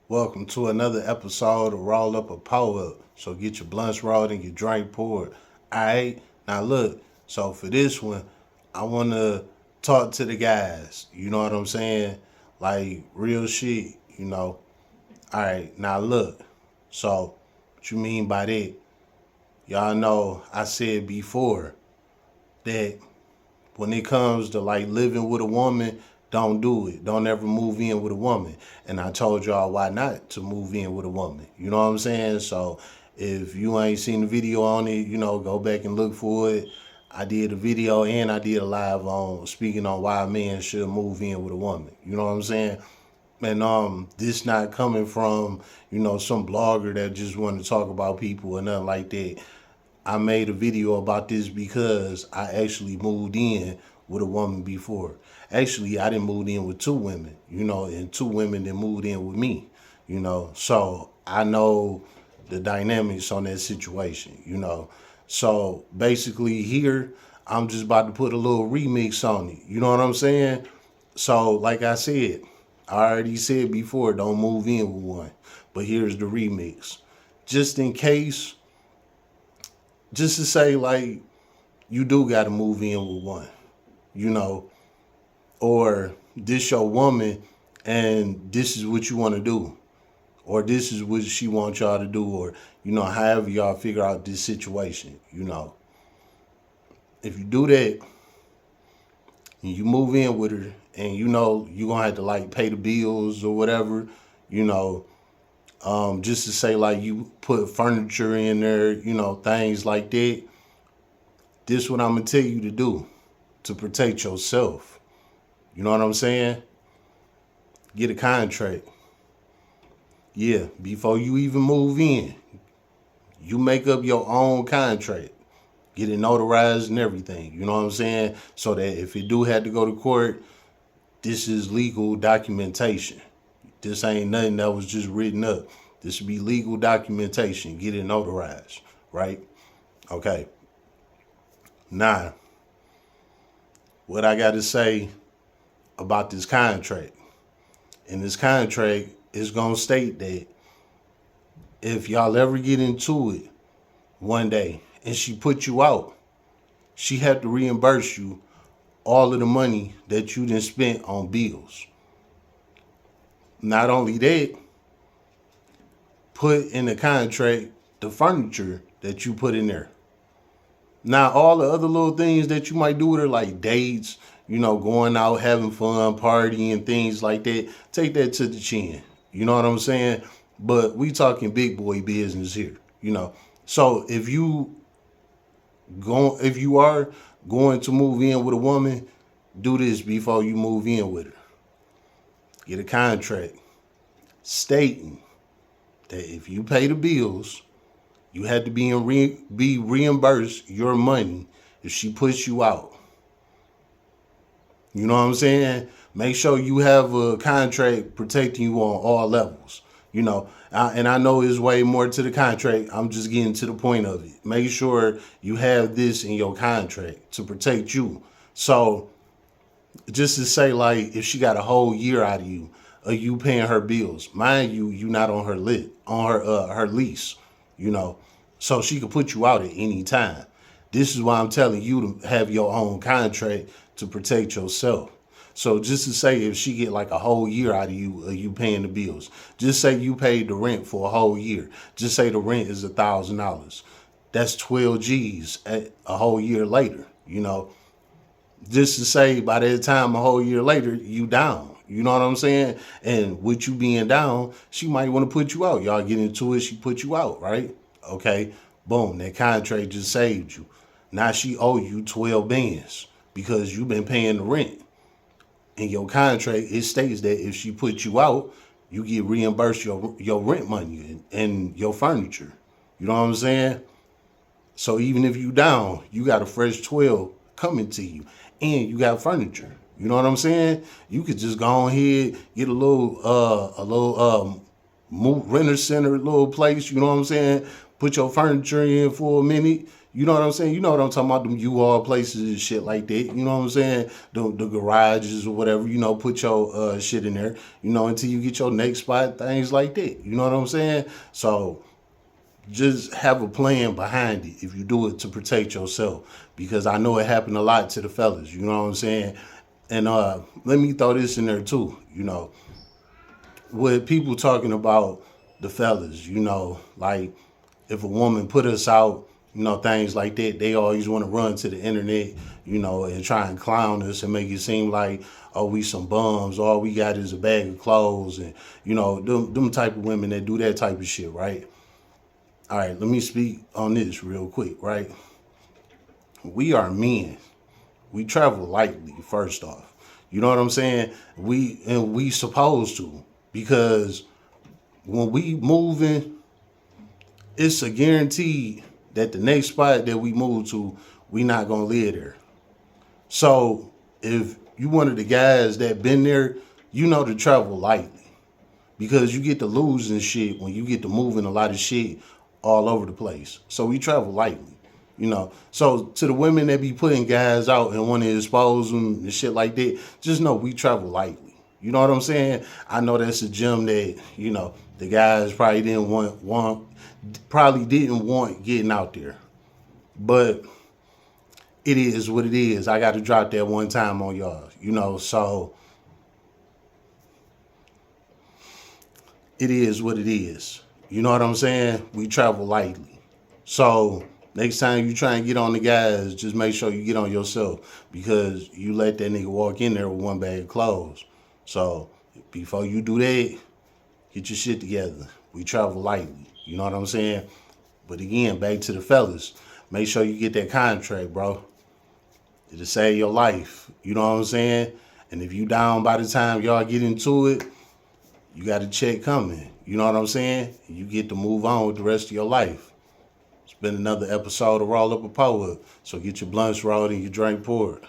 Welcome to another episode of Roll Up a Pour Up. So get your blunts rolled and your drink poured. Alright, now look, so for this one, I wanna talk to the guys. You know what I'm saying? Like real shit, you know. Alright, now look. So what you mean by that? Y'all know I said before that when it comes to like living with a woman, don't do it. Don't ever move in with a woman. And I told y'all why not to move in with a woman. You know what I'm saying? So if you ain't seen the video on it, go back and look for it. I did a video and I did a live on speaking on why a man should move in with a woman. You know what I'm saying? And this not coming from, some blogger that just want to talk about people or nothing like that. I made a video about this because I actually moved in with a woman before. Actually, I didn't move in with two women, and two women that moved in with me, So I know the dynamics on that situation. So basically here, I'm just about to put a little remix on it. You know what I'm saying? So like I said, I already said before, don't move in with one. But here's the remix. Just in case, just to say like you do gotta move in with one, you know, or this your woman and this is what you wanna do. Or this is what she wants y'all to do, or however y'all figure out this situation. If you do that and you move in with her and you gonna have to like pay the bills or whatever, you know, just to say like you put furniture in there, things like that. This what I'm gonna tell you to do to protect yourself. You know what I'm saying? Get a contract. Yeah, before you even move in, you make up your own contract. Get it notarized and everything. You know what I'm saying? So that if it do have to go to court, this is legal documentation. This ain't nothing that was just written up. This would be legal documentation. Get it notarized, right? Okay. Now, what I got to say about this contract. And this contract is going to state that if y'all ever get into it one day and she put you out, she had to reimburse you all of the money that you done spent on bills. Not only that, put in the contract the furniture that you put in there. Now, all the other little things that you might do with her, like dates, going out, having fun, partying, things like that, take that to the chin. You know what I'm saying? But we talking big boy business here. So if you are going to move in with a woman, do this before you move in with her. Get a contract stating that if you pay the bills, you had to be reimbursed your money if she puts you out. You know what I'm saying? Make sure you have a contract protecting you on all levels. And I know there's way more to the contract. I'm just getting to the point of it. Make sure you have this in your contract to protect you. So just to say, like, if she got a whole year out of you paying her bills, mind you, you not on her her lease, you know, so she could put you out at any time. This is why I'm telling you to have your own contract to protect yourself. So just to say, if she get like a whole year out of you paying the bills, just say you paid the rent for a whole year. Just say the rent is $1,000. That's 12 G's a whole year later. Just to say by that time a whole year later, you down. You know what I'm saying? And with you being down, she might want to put you out. Y'all get into it, she put you out, right? Okay, boom, that contract just saved you. Now she owe you 12 bands because you've been paying the rent. In your contract, it states that if she puts you out, you get reimbursed your rent money and your furniture. You know what I'm saying? So even if you down, you got a fresh 12 coming to you, and you got furniture. You know what I'm saying? You could just go ahead, get a little renter center little place. You know what I'm saying? Put your furniture in for a minute. You know what I'm saying? You know what I'm talking about, them U-Haul places and shit like that. You know what I'm saying? The garages or whatever, put your shit in there, until you get your next spot, things like that. You know what I'm saying? So just have a plan behind it if you do it to protect yourself. Because I know it happened a lot to the fellas, you know what I'm saying? And let me throw this in there too, with people talking about the fellas, like if a woman put us out, things like that, they always want to run to the internet, and try and clown us and make it seem like, oh, we some bums, all we got is a bag of clothes, and them type of women that do that type of shit, right? All right, let me speak on this real quick, right? We are men. We travel lightly, first off. You know what I'm saying? We supposed to, because when we moving, it's a guarantee that the next spot that we move to, we not gonna live there. So if you one of the guys that been there, you know to travel lightly, because you get to losing shit when you get to moving a lot of shit all over the place. So we travel lightly, So to the women that be putting guys out and want to expose them and shit like that, just know we travel lightly. You know what I'm saying? I know that's a gym that the guys probably didn't want getting out there, but it is what it is. I got to drop that one time on y'all, So it is what it is. You know what I'm saying? We travel lightly. So next time you try and get on the guys, just make sure you get on yourself, because you let that nigga walk in there with one bag of clothes. So before you do that, get your shit together. We travel lightly. You know what I'm saying? But again, back to the fellas. Make sure you get that contract, bro. It'll save your life. You know what I'm saying? And if you down by the time y'all get into it, you got a check coming. You know what I'm saying? You get to move on with the rest of your life. It's been another episode of Roll Up a Power. So get your blunts rolled and your drink poured.